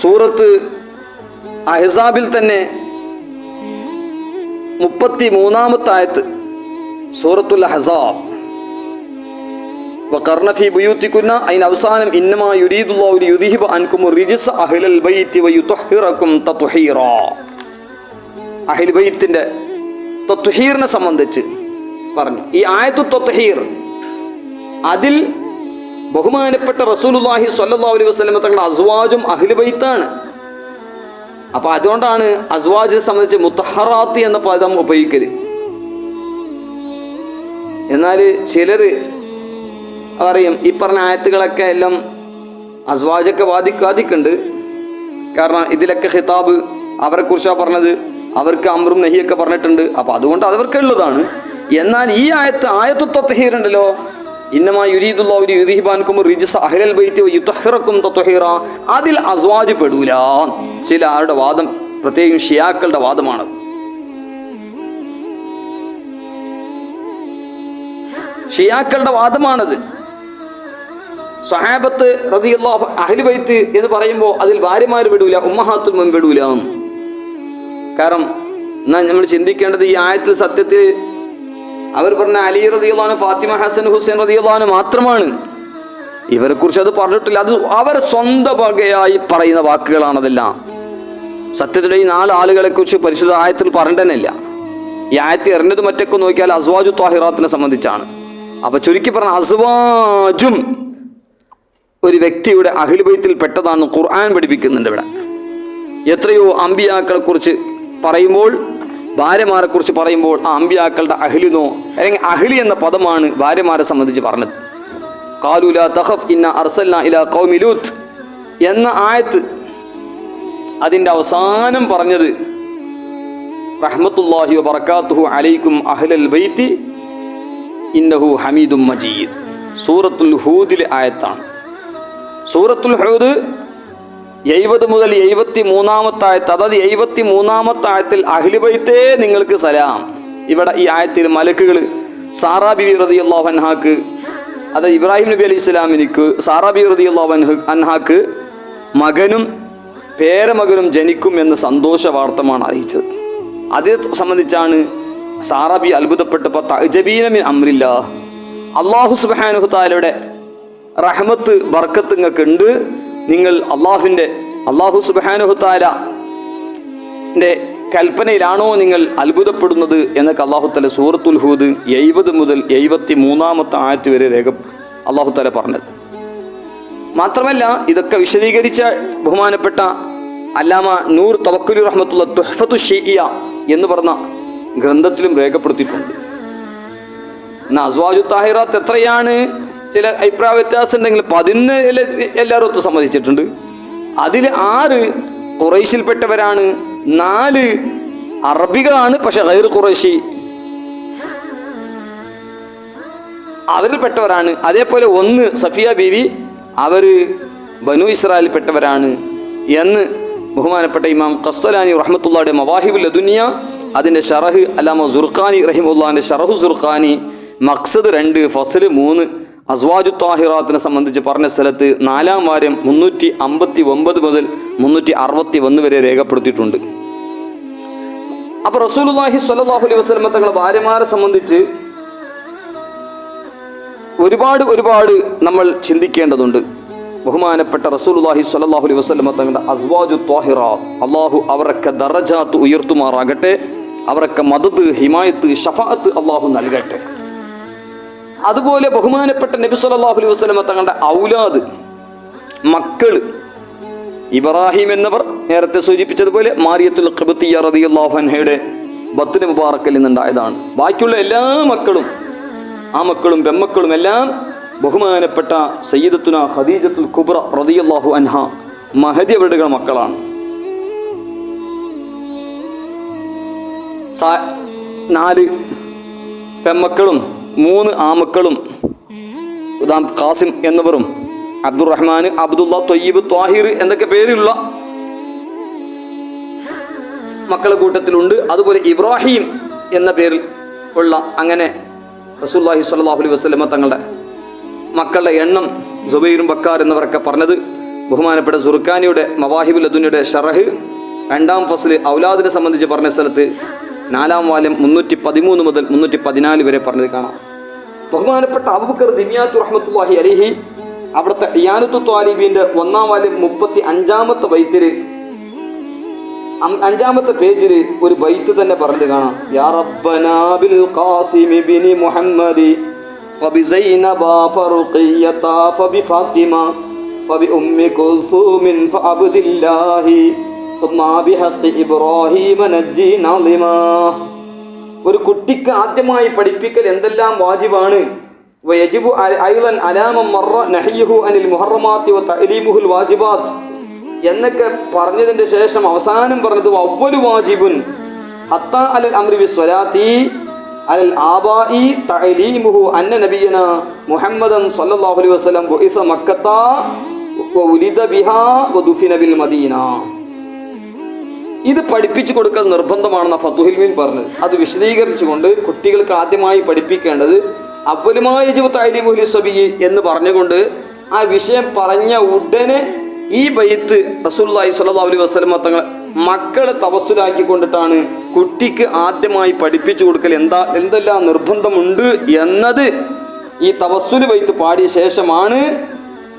സൂറത്ത് അഹ്സാബിൽ തന്നെ 33-ാമത്തെ ആയത്ത് സൂറത്തുൽ അഹ്സാബ് വഖർന ഫീ ബുയൂതികുന്ന അതിന് അവസാനം ഇന്നമാ യുരീദുല്ലാഹു ലിയുദ്ഹിബ അൻകും റിജ്സ അഹ്ലൽ ബൈത്തി വയുത്ഹിറകും തത്ഹീറാ. അഹ്ലു ബൈത്തിന്റെ തത്ഹീറിനെ സംബന്ധിച്ച് പറഞ്ഞു. ഈ ആയത്തു തത്ഹീർ അതിൽ ബഹുമാനപ്പെട്ട റസൂലുള്ളാഹി സ്വല്ലല്ലാഹു അലൈഹി വസല്ലം തങ്ങളുടെ അസ്വാജും അഹ്ലു ബൈത്താണ്. അപ്പൊ അതുകൊണ്ടാണ് അസ്വാജിനെ സംബന്ധിച്ച് മുത്തഹറാത്ത് എന്ന പദം ഉപയോഗിക്കല്. എന്നാൽ ചിലർ പറയും ഈ പറഞ്ഞ ആയത്തുകളൊക്കെ എല്ലാം അസ്വാജൊക്കെ വാദിക്കുന്നുണ്ട്. കാരണം ഇതിലൊക്കെ ഖിതാബ് അവരെ കുറിച്ചാണ് പറഞ്ഞത്, അവർക്ക് അമ്രും നഹിയൊക്കെ പറഞ്ഞിട്ടുണ്ട്. അപ്പം അതുകൊണ്ട് അതവർക്ക് ഉള്ളതാണ്. എന്നാൽ ഈ ആയത്തു തത്ഹീർ ഉണ്ടല്ലോ, ഇന്നമാ യുരീദുല്ലാഹു ലിയുദ്ഹിബ അൻകും റിജ്സ അഹ്ലൽ ബൈത്തി വയുത്ഹിറകും തത്ഹീറാ, അതിൽ അസ്വാജ് പെടൂല. ചില ആരുടെ വാദം, പ്രത്യേകം ഷിയാക്കളുടെ വാദമാണ്. ഷിയാക്കളുടെ വാദമാണത്. സ്വഹാബത്ത് റളിയല്ലാഹു അഹ്ലു ബൈത്ത് എന്ന് പറയുമ്പോൾ അതിൽ ഭാര്യമാർ പെടൂല, ഉമ്മഹാത്തുൽ മുഅ്മിനീൻ പെടൂല. കാരണം എന്നാൽ നമ്മൾ ചിന്തിക്കേണ്ടത് ഈ ആയത്തിൽ സത്യത്തിൽ അവർ പറഞ്ഞ അലി റളിയല്ലാഹു അൻഹു, ഫാത്തിമ, ഹസൻ, ഹുസൈൻ റളിയല്ലാഹു അൻഹു മാത്രമാണ്. ഇവരെ കുറിച്ച് അത് പറഞ്ഞിട്ടില്ല. അത് അവർ സ്വന്തം വകയായി പറയുന്ന വാക്കുകളാണതെല്ലാം. സത്യത്തിൽ ഈ 4 ആളുകളെ കുറിച്ച് പരിശുദ്ധ ആയത്തിൽ പറഞ്ഞില്ല. ഈ ആയത്ത് എറിഞ്ഞത് മറ്റൊക്കെ നോക്കിയാൽ അസ്വാജു ത്വാഹിറാത്തിനെ സംബന്ധിച്ചാണ്. അപ്പൊ ചുരുക്കി പറഞ്ഞ അസ്വാജും ഒരു വ്യക്തിയുടെ അഹ്ലു ബൈത്തിൽ പെട്ടതാണെന്ന് ഖുർആൻ പഠിപ്പിക്കുന്നുണ്ട്. ഇവിടെ എത്രയോ അമ്പിയാക്കളെ കുറിച്ച് പറയുമ്പോൾ, ഭാര്യമാരെ കുറിച്ച് പറയുമ്പോൾ ആ അമ്പിയാക്കളുടെ അഹ്ലിനോ അല്ലെങ്കിൽ അഹ്ലി എന്ന പദമാണ് ഭാര്യമാരെ സംബന്ധിച്ച് പറഞ്ഞത്. ഖാലു ലാ തഖഫ് ഇന്ന അർസൽനാ ഇലാ ഖൗമി ലൂത്ത് എന്ന ആയത്ത് അതിൻ്റെ അവസാനം പറഞ്ഞത് റഹ്മത്തുള്ളാഹി വബറകാതുഹു അലൈക്കും അഹ്ലൽ ബൈത്തി ഇന്നഹു ഹമീദും മജീദ്. സൂറത്തുൽ ഹൂദിലെ ആയത്താണ്. സൂറത്തുൽ ഹൂദ് 70 മുതൽ 73 ആയത്ത്, അതായത് 73 ആയത്തിൽ അഹ്ലു ബൈത്തേ നിങ്ങൾക്ക് സലാം. ഇവിടെ ഈ ആയത്തിൽ മലക്കുകൾ സാറാ ബിബി റളിയല്ലാഹു അൻഹാക്ക്, അത് ഇബ്രാഹിം നബി അലൈഹി സ്വലാമിനിക്ക് സാറാ ബിബി റളിയല്ലാഹു അൻഹാക്ക് മകനും പേരമകനും ജനിക്കും എന്ന സന്തോഷ വാർത്തമാണ് അറിയിച്ചത്. അതേ സംബന്ധിച്ചാണ് സാറാ ബി അത്ഭുതപ്പെട്ടപ്പോൾ തഅജബീന മിൻ അംരില്ലാഹ്, അല്ലാഹു സുബ്ഹാനഹു തആലയുടെ റഹ്മത്ത് ബർക്കത്ത് നിങ്ങൾക്ക് ഉണ്ട്, നിങ്ങൾ അല്ലാഹു സുബ്ഹാനഹു തആലയുടെ കൽപ്പനയിലാണോ നിങ്ങൾ അത്ഭുതപ്പെടുന്നത് എന്നൊക്കെ അല്ലാഹു തആല സൂറത്തുൽ ഹൂദ് 70 മുതൽ 73 ആയത്ത് വരെ അല്ലാഹു തആല പറഞ്ഞത്. മാത്രമല്ല ഇതൊക്കെ വിശദീകരിച്ച ബഹുമാനപ്പെട്ട അല്ലാമ നൂർ തവക്കുലി റഹ്മത്തുള്ള തുഹ്ഫത്തു ശീഇയ എന്ന് പറഞ്ഞ ഗ്രന്ഥത്തിലും രേഖപ്പെടുത്തിയിട്ടുണ്ട്. എന്നാൽ അസ്വാജു താഹിറാത്ത് എത്രയാണ്? ചില അഭിപ്രായ വ്യത്യാസം ഉണ്ടെങ്കിൽ 11 എല്ലാവരും ഒത്ത് സമ്മതിച്ചിട്ടുണ്ട്. അതിൽ 6 ഖുറൈശിൽപ്പെട്ടവരാണ്, 4 അറബികളാണ്, പക്ഷെ ഗൈർ ഖുറൈശി അവരിൽപ്പെട്ടവരാണ്. അതേപോലെ 1 സഫിയ ബീവി, അവർ ബനു ഇസ്രായേലിൽപ്പെട്ടവരാണ് എന്ന് ബഹുമാനപ്പെട്ട ഇമാം ഖസ്തലാനി റഹ്മത്തുള്ളാഹിയുടെ മവാഹിബുൽ ലദുനിയ അതിൻ്റെ ഷറഹ് അല്ലാമ സുർഖാനി റഹിമുള്ളാഹിൻ്റെ ഷറഹു സുർഖാനി മഖ്സദ് 2 ഫസ്ൽ 3 അസ്വാജു താഹിറാത്തിനെ സംബന്ധിച്ച് പറഞ്ഞ സ്ഥലത്ത് 4-ാം വാരം 359 മുതൽ 361 വരെ രേഖപ്പെടുത്തിയിട്ടുണ്ട്. അപ്പോൾ റസൂലുള്ളാഹി സ്വല്ലല്ലാഹു അലൈഹി വസല്ലം തങ്ങളുടെ ഭാര്യമാരെ സംബന്ധിച്ച് ഒരുപാട് നമ്മൾ ചിന്തിക്കേണ്ടതുണ്ട്. ബഹുമാനപ്പെട്ട റസൂലുള്ളാഹി സ്വല്ലല്ലാഹു അലൈഹി വസല്ലം തങ്ങളുടെ അസ്വാജു ത്വാഹിറാത്ത് അല്ലാഹു അവരൊക്കെ ദറജാത്ത് ഉയർത്തുമാറാകട്ടെ, അവരൊക്കെ മദദ്, ഹിമായത്ത്, ഷഫാഅത്ത് അല്ലാഹു നൽകട്ടെ. അതുപോലെ ബഹുമാനപ്പെട്ട നബി സല്ലല്ലാഹു അലൈഹി വസല്ലം തങ്ങളുടെ ഔലാദ്, മക്കൾ ഇബ്രാഹിം എന്നവർ നേരത്തെ സൂചിപ്പിച്ചതുപോലെ മാരിയത്തുൽ ഖിബ്തിയ്യ റളിയല്ലാഹു അൻഹയുടെ ബത്ന് മുബാറക്കിൽ നിന്നുണ്ടായതാണ്. ബാക്കിയുള്ള എല്ലാ മക്കളും, ആ മക്കളും പെമ്മക്കളും എല്ലാം ബഹുമാനപ്പെട്ട സയ്യിദത്തുന ഖദീജത്തുൽ കുബ്ര റളിയല്ലാഹു അൻഹ മഹദി അവരുടെ മക്കളാണ്. 4 പെമ്മക്കളും 3 ആമക്കളും ഖാസിം എന്നിവരും അബ്ദുറഹ്മാൻ, അബ്ദുള്ള, ത്വയ്യിബ്, ത്വാഹിർ എന്നൊക്കെ പേരുള്ള മക്കളുടെ കൂട്ടത്തിലുണ്ട്. അതുപോലെ ഇബ്രാഹിം എന്ന പേരിൽ ഉള്ള അങ്ങനെ റസൂലുള്ളാഹി സ്വല്ലല്ലാഹു അലൈഹി വസല്ലം തങ്ങളുടെ മക്കളുടെ എണ്ണം സുബൈറും ബക്കാർ എന്നിവരൊക്കെ പറഞ്ഞത് ബഹുമാനപ്പെട്ട സുർഖാനിയുടെ മവാഹിബുൽ ലദുനിയുടെ ഷറഹ് 2-ാം ഫസ്ല് ഔലാദിനെ സംബന്ധിച്ച് പറഞ്ഞ സ്ഥലത്ത് 4-ാം വാല്യം 313 മുതൽ 314 വരെ പറഞ്ഞത് കാണാം. ബഹുമാനപ്പെട്ട അബൂബക്കർ ദിമിയാത്ത് റഹ്മത്തുള്ളാഹി അലൈഹി അവിടുത്തെ ഇയാനത്തു ത്വാലിബീന്റെ 1-ാം വാല്യം 35-ാമത്തെ ബൈത്തിൽ 5-ാമത്തെ പേജിൽ ഒരു ബൈത്ത് തന്നെ പറഞ്ഞത് കാണാം. യാ റബ്ബനാ ബിൽ ഖാസിം ഇബ്നി മുഹമ്മദി ഫബി സൈനബ ഫറുഖിയ്യത ഫബി ഫാത്തിമ ഫബി ഉമ്മി കുൽസൂമിൻ ഫഅബ്ദില്ലാഹി സുമ്മാ ബിഹഖി ഇബ്രാഹീമ നജ്ജിനാ ലിമാ. ഒരു കുട്ടിക്ക് ആദ്യമായി പഠിപ്പിക്കൽ എന്തെല്ലാം വാജിബാണ്, വയജിബു അയ്ളൻ അലാമ മറ നഹ്യുഹു അനിൽ മുഹറമാത്തി വതഅലീമുൽ വാജിബാത്ത് എന്നൊക്കെ പറഞ്ഞതിന്റെ ശേഷം അവസാനം പറഞ്ഞത് അവ്വലു വാജിബുൻ ഹത്താ അലൽ അംരി ബിസ്വലാത്തി അലൽ ആബാഇ തഅലീമുഹു അന്ന നബിയന മുഹമ്മദൻ സ്വല്ലല്ലാഹു അലൈഹി വസല്ലം ബുഇസ മക്കത്ത വഉലിദ ബിഹാ വദുഫിന ബിൽ മദീന. ഇത് പഠിപ്പിച്ചു കൊടുക്കൽ നിർബന്ധമാണെന്ന ഫതുഹുൽ മീൻ പറഞ്ഞത്. അത് വിശദീകരിച്ചുകൊണ്ട് കുട്ടികൾക്ക് ആദ്യമായി പഠിപ്പിക്കേണ്ടത് അവ്വലുമായ യജിബു തഅലീമുഹു ലിസ്സബിയ്യി എന്ന് പറഞ്ഞുകൊണ്ട് ആ വിഷയം പറഞ്ഞ ഉടനെ ഈ ബൈത്ത് റസൂലുള്ളാഹി സ്വല്ലല്ലാഹു അലൈഹി വസല്ലം തങ്ങൾ മക്കളെ തവസ്സുലാക്കിക്കൊണ്ടിട്ടാണ് കുട്ടിക്ക് ആദ്യമായി പഠിപ്പിച്ചു കൊടുക്കൽ എന്തെല്ലാം നിർബന്ധമുണ്ട് എന്നത് ഈ തവസ്സുൽ ബൈത്ത് പാടിയ ശേഷമാണ്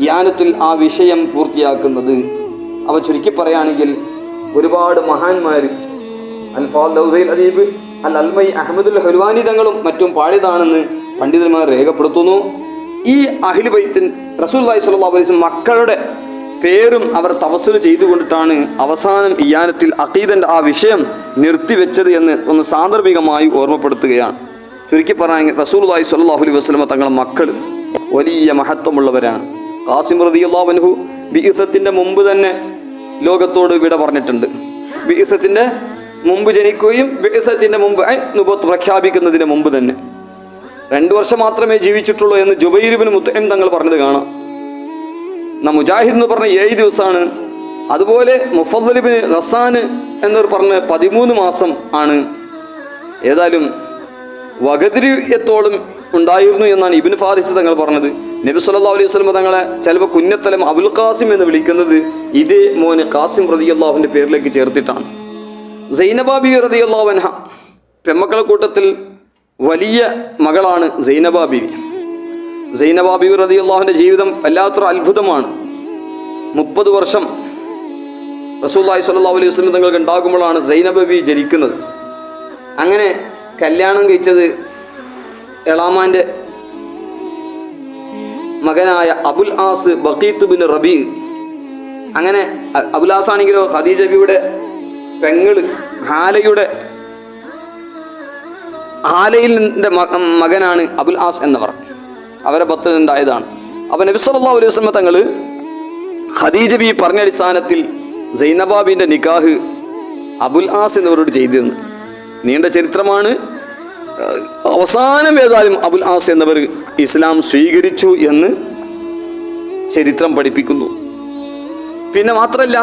യാനത്തിൽ ആ വിഷയം പൂർത്തിയാക്കുന്നത്. അവ ചുരുക്കി പറയുകയാണെങ്കിൽ ഒരുപാട് മഹാന്മാർ അൽ ഫാദൽ അദീബ് അൽ അൽമൈ അഹമ്മദുൽ ഹുൽവാനി തങ്ങളും മറ്റും പാടിയതാണെന്ന് പണ്ഡിതന്മാർ രേഖപ്പെടുത്തുന്നു. ഈ അഹ്ലു ബൈത്തിൻ റസൂലുള്ളാഹി സ്വല്ലല്ലാഹു അലൈഹി വസല്ലം മക്കളുടെ പേരും അവർ തവസ്സുൽ ചെയ്തുകൊണ്ടിട്ടാണ് അവസാനം ഇയാനത്തിൽ അഖീദന്റെ ആ വിഷയം നിർത്തിവെച്ചത് എന്ന് ഒന്ന് സാന്ദർഭികമായി ഓർമ്മപ്പെടുത്തുകയാണ്. ചുരുക്കി പറയാൻ റസൂലുള്ളാഹി സ്വല്ലല്ലാഹു അലൈഹി വസല്ലം തങ്ങളുടെ മക്കൾ വലിയ മഹത്വമുള്ളവരാണ്. ഖാസിം റളിയല്ലാഹു അൻഹു ബിഇസത്തിന്റെ മുമ്പ് തന്നെ ലോകത്തോട് വിട പറഞ്ഞിട്ടുണ്ട്. ബിഇസത്തിന്റെ മുമ്പ് ജനിക്കുകയും ബിഅ്സത്തിന്റെ മുമ്പ് നുബുവത്ത് പ്രഖ്യാപിക്കുന്നതിന് മുമ്പ് തന്നെ 2 വർഷം മാത്രമേ ജീവിച്ചിട്ടുള്ളൂ എന്ന് ജുബൈർ ഇബ്നു മുത്ഇം തങ്ങൾ പറഞ്ഞത് കാണാം. മുജാഹിദ് എന്ന് പറഞ്ഞ 7 ദിവസമാണ്. അതുപോലെ മുഫദ്ദൽ ഇബ്നു ഗസ്സാൻ എന്നവർ പറഞ്ഞ് 13 മാസം ആണ്. ഏതായാലും വകതിരിയത്തോളം ഉണ്ടായിരുന്നു എന്നാണ് ഇബ്നു ഫാരിസ് തങ്ങൾ പറഞ്ഞത്. നബി സല്ലല്ലാഹു അലൈഹി വസല്ലം തങ്ങളെ ചിലപ്പോൾ കുഞ്ഞത്തലം അബുൽ ഖാസിം എന്ന് വിളിക്കുന്നത് ഇതേ മോന് ഖാസിം റളിയല്ലാഹുവിന്റെ പേരിലേക്ക് ചേർത്തിട്ടാണ്. സൈനബ ബീവി റളിയല്ലാഹു അൻഹ പെമ്മക്കളെ കൂട്ടത്തിൽ വലിയ മകളാണ് സൈനബ ബീവി. സൈനബ ബീവി റളിയല്ലാഹുവിന്റെ ജീവിതം വല്ലാത്തൊരു അത്ഭുതമാണ്. 30 വർഷം റസൂലുള്ളാഹി സ്വല്ലല്ലാഹു അലൈഹി വസല്ലം തങ്ങൾക്ക് ഉണ്ടാകുമ്പോഴാണ് സൈനബ ബീവി ജനിക്കുന്നത്. അങ്ങനെ കല്യാണം കഴിച്ചത് എളാമാൻ്റെ മകനായ അബുൽ ആസ് ബഖീത്ത് ബിൻ റബീ. അങ്ങനെ അബുൽ ആസ് ആണെങ്കിലോ ഖദീജ ബിയുടെ പെങ്ങള് ഹാലയിലിൻ്റെ മകനാണ് അബുൽ ആസ് എന്നവർ. അവരെ ബത്തിൽ ഉണ്ടായതാണ്. അപ്പം നബി സല്ലല്ലാഹു അലൈഹി വസല്ലം തങ്ങൾ ഖദീജ ബി പറഞ്ഞ അടിസ്ഥാനത്തിൽ സൈനബാബിൻ്റെ നിക്കാഹ് അബുൽ ആസ് എന്നിവരോട് ചെയ്തിരുന്നു. നീണ്ട ചരിത്രമാണ്. അവസാനം ഏതായാലും അബുൽ ആസ് എന്നവർ ഇസ്ലാം സ്വീകരിച്ചു എന്ന് ചരിത്രം പഠിപ്പിക്കുന്നു. പിന്നെ മാത്രമല്ല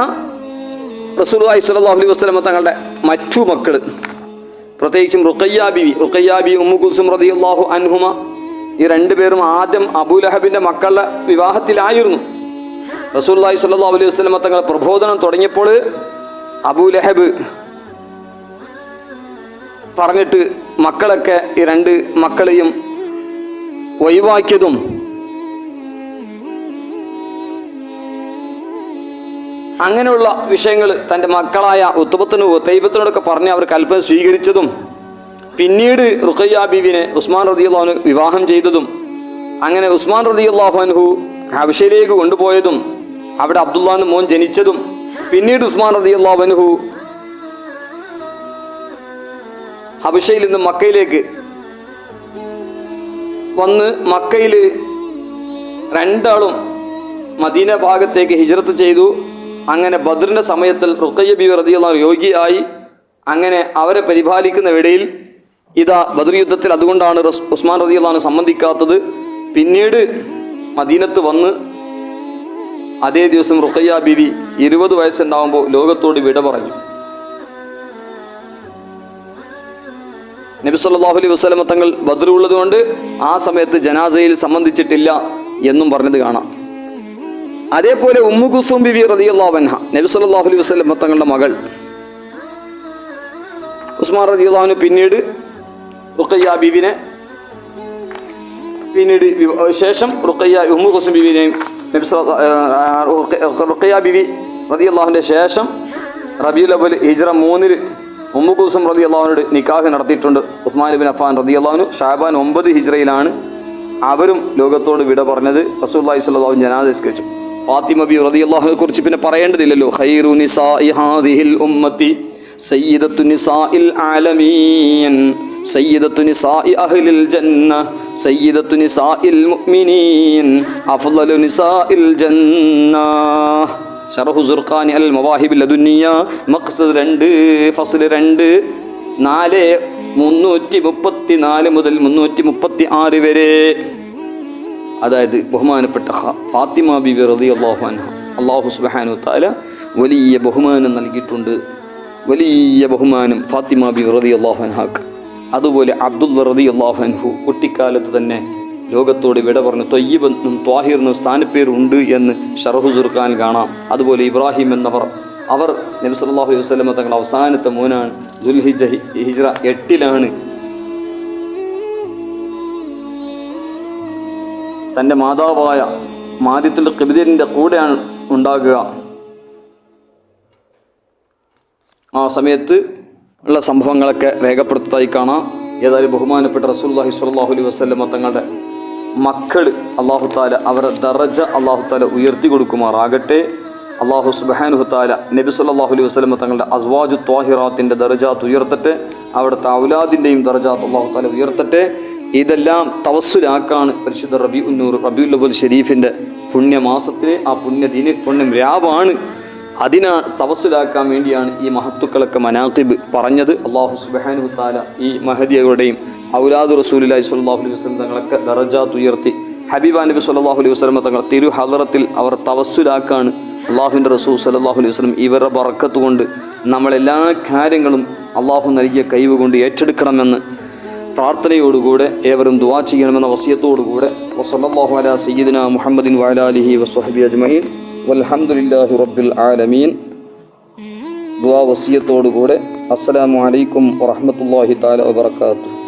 റസൂലുള്ളാഹി സ്വല്ലല്ലാഹു അലൈഹി വസല്ലം തങ്ങളുടെ മറ്റു മക്കൾ, പ്രത്യേകിച്ചും റുഖയ്യ ബി ഉമ്മു കുൽസും റളിയല്ലാഹു അൻഹുമ, ഈ 2 പേരും ആദ്യം അബൂലഹബിൻ്റെ മക്കളുടെ വിവാഹത്തിലായിരുന്നു. റസൂലുള്ളാഹി സ്വല്ലല്ലാഹു അലൈഹി വസല്ലം തങ്ങൾ പ്രബോധനം തുടങ്ങിയപ്പോൾ അബൂലഹബ് പറഞ്ഞിട്ട് മക്കളൊക്കെ ഈ 2 മക്കളെയും ഒഴിവാക്കിയതും അങ്ങനെയുള്ള വിഷയങ്ങൾ തൻ്റെ മക്കളായ ഉത്ബത്തിനും ഉത്തൈബത്തിനോടൊക്കെ പറഞ്ഞ് അവർ കൽപ്പന സ്വീകരിച്ചതും, പിന്നീട് റുഖയ്യ ബീവിനെ ഉസ്മാൻ റളിയല്ലാഹു അൻഹു വിവാഹം ചെയ്തതും, അങ്ങനെ ഉസ്മാൻ റളിയല്ലാഹു അൻഹു ഹബശയിലേക്ക് കൊണ്ടുപോയതും, അവിടെ അബ്ദുല്ലാഹ് മോൻ ജനിച്ചതും, പിന്നീട് ഉസ്മാൻ റളിയല്ലാഹു അൻഹു ഹബശയിൽ നിന്ന് മക്കയിലേക്ക് വന്ന് മക്കയിൽ 2 ആളും മദീന ഭാഗത്തേക്ക് ഹിജ്റത്ത് ചെയ്തു. അങ്ങനെ ബദ്റിൻ്റെ സമയത്തിൽ റുഖയ്യ ബീവി റളിയല്ലാഹു അൻഹ രോഗിയായി. അങ്ങനെ അവരെ പരിപാലിക്കുന്ന വേളയിൽ ഇതാ ബദ്ർ യുദ്ധത്തിൽ അതുകൊണ്ടാണ് ഉസ്മാൻ റളിയല്ലാഹു അൻഹു സംബന്ധിക്കാത്തത്. പിന്നീട് മദീനത്ത് വന്ന് അതേ ദിവസം റുഖയ്യ ബീവി 20 വയസ്സുണ്ടാകുമ്പോൾ ലോകത്തോട് വിട പറഞ്ഞു. നബി സല്ലല്ലാഹു അലൈഹി വസല്ലം തങ്ങൾ ബദ്ർ ഉള്ളതുകൊണ്ട് ആ സമയത്ത് ജനാസയിൽ സംബന്ധിച്ചിട്ടില്ല എന്നും പറഞ്ഞത് കാണാം. അതേപോലെ ഉമ്മു കുൽസൂം ബിബി റളിയല്ലാഹു അൻഹ, നബി സല്ലല്ലാഹു അലൈഹി വസല്ലം തങ്ങളുടെ മകൾ, ഉസ്മാൻ റളിയല്ലാഹു അൻഹു പിന്നീട് റുഖയ്യ ബീവിനെ ശേഷം ഉമ്മു കുൽസൂം ബിബിനെയും റുഖയ്യ ബീവി റളിയല്ലാഹു അൻഹയുടെ ശേഷം റബീഉൽ അവ്വൽ ഹിജ്റ 3 ഉമ്മു കുൽസൂം റളിയല്ലാഹു അൻഹയോട് നിക്കാഹ് നടത്തിയിട്ടുണ്ട്. ഉസ്മാൻ ഇബ്നു അഫ്ഫാൻ റളിയല്ലാഹു അൻഹു ഷഅബാൻ 9 ഹിജ്റയിലാണ് അവരും ലോകത്തോട് വിട പറഞ്ഞത്. റസൂലുള്ളാഹി സ്വല്ലല്ലാഹു അലൈഹി വസല്ലം ജനാസ നിസ്കരിച്ചു. ഫാത്തിമ ബി റളിയല്ലാഹു അൻഹയെ കുറിച്ച് പിന്നെ പറയേണ്ടതില്ലല്ലോ. ഖൈറു നിസാഇ ഹാദിഹിൽ ഉമ്മത്തി സയ്യിദത്തു നിസാഇൽ ആലമീൻ സയ്യിദത്തു നിസാഇ അഹ്ലിൽ ജന്ന സയ്യിദത്തു നിസാഇൽ മുഅ്മിനീൻ അഫ്ളലു നിസാഇൽ ജന്ന. ശറഹു സുർഖാനി അൽ മവാഹിബ് ലദുനിയ മഖ്സദ് 2 ഫസ്ൽ 2 4 334 മുതൽ 336 വരെ. അതായത് ബഹുമാനപ്പെട്ട ഫാത്തിമ ബീവി റളിയല്ലാഹു അൻഹ അല്ലാഹു സുബ്ഹാനഹു വ തആല വലിയ ബഹുമാനം നൽകിയിട്ടുണ്ട്. വലിയ ബഹുമാനം ഫാത്തിമ ബീവി റളിയല്ലാഹു അൻഹക്ക്. അതുപോലെ അബ്ദുല്ല റളിയല്ലാഹു അൻഹു കുട്ടിക്കാലത്ത് തന്നെ ലോകത്തോട് വിട പറഞ്ഞു. ത്വയ്യിബെന്നും ത്വാഹിറിനും സ്ഥാനപ്പേരുണ്ട് എന്ന് ശറഹു സുർഖാൻ കാണാം. അതുപോലെ ഇബ്രാഹിം എന്നവർ, അവർ നബി സല്ലല്ലാഹു അലൈഹി വസല്ലം തങ്ങളുടെ അവസാനത്തെ മോനാണ്. ദുൽഹിജ്ജ ഹിജ്റ 8 തൻ്റെ മാതാവായ മാദിത്തുൽ ഖിബ്തിൻ്റെ കൂടെയാണ് ഉണ്ടാകുക. ആ സമയത്ത് ഉള്ള സംഭവങ്ങളൊക്കെ രേഖപ്പെടുത്തതായി കാണാം. ഏതായാലും ബഹുമാനപ്പെട്ട റസൂലുള്ളാഹി സ്വല്ലല്ലാഹു അലൈഹി വസല്ലം തങ്ങളുടെ മക്കൾ അല്ലാഹു തആല അവരുടെ ദറജ അല്ലാഹു തആല ഉയർത്തി കൊടുക്കുമാറാകട്ടെ. അല്ലാഹു സുബ്ഹാനഹു തആല നബി സല്ലല്ലാഹു അലൈഹി വസല്ലം തങ്ങളുടെ അസ്വാജു ത്വാഹിറാത്തിൻ്റെ ദറജാത്ത് ഉയർത്തട്ടെ. അവിടുത്തെ ഔലാദിൻ്റെയും ദറജാത്ത് അല്ലാഹു തആല ഉയർത്തട്ടെ. ഇതെല്ലാം തവസ്സുലാക്കാണ് പരിശുദ്ധ റബീഉൽ അവ്വൽ ഷരീഫിൻ്റെ പുണ്യമാസത്തിന്, ആ പുണ്യദിന പുണ്യം രാവാണ്. തവസ്സുലാക്കാൻ വേണ്ടിയാണ് ഈ മഹത്തുക്കളൊക്കെ മനാഖിബ് പറഞ്ഞത്. അള്ളാഹു സുബ്ഹാനഹു തആല ഈ മഹദികളുടെയും ഔലാദ് റസൂലുള്ളാഹി സ്വല്ലല്ലാഹു അലൈഹി വസല്ലം തങ്ങളൊക്കെ ദറജാത്ത് ഉയർത്തി ഹബീബ നബി സ്വല്ലല്ലാഹു അലൈഹി വസല്ലം തങ്ങൾ തിരു ഹളറത്തിൽ അവർ തവസ്സുലാക്കാണ്. അള്ളാഹുവിൻ്റെ റസൂൽ സ്വല്ലല്ലാഹു അലൈഹി വസല്ലം ഇവരുടെ ബറക്കത്ത് കൊണ്ട് നമ്മളെല്ലാ കാര്യങ്ങളും അള്ളാഹു നൽകിയ കഴിവ് കൊണ്ട് ഏറ്റെടുക്കണമെന്ന് പ്രാർത്ഥനയോടുകൂടെ ഏവരും ദുആ ചെയ്യണമെന്ന വസിയത്തോടുകൂടെ വസല്ലല്ലാഹു അലാ സയ്യിദിനാ മുഹമ്മദിൻ വഅലാ ആലിഹി വസ്വഹ്ബിഹി അജ്മഈൻ വൽഹംദുലില്ലാഹി റബ്ബിൽ ആലമീൻ. ദുആ വസിയത്തോടുകൂടെ അസ്സലാമു അലൈക്കും വറഹ്മത്തുള്ളാഹി തആല വബറകാതുഹു.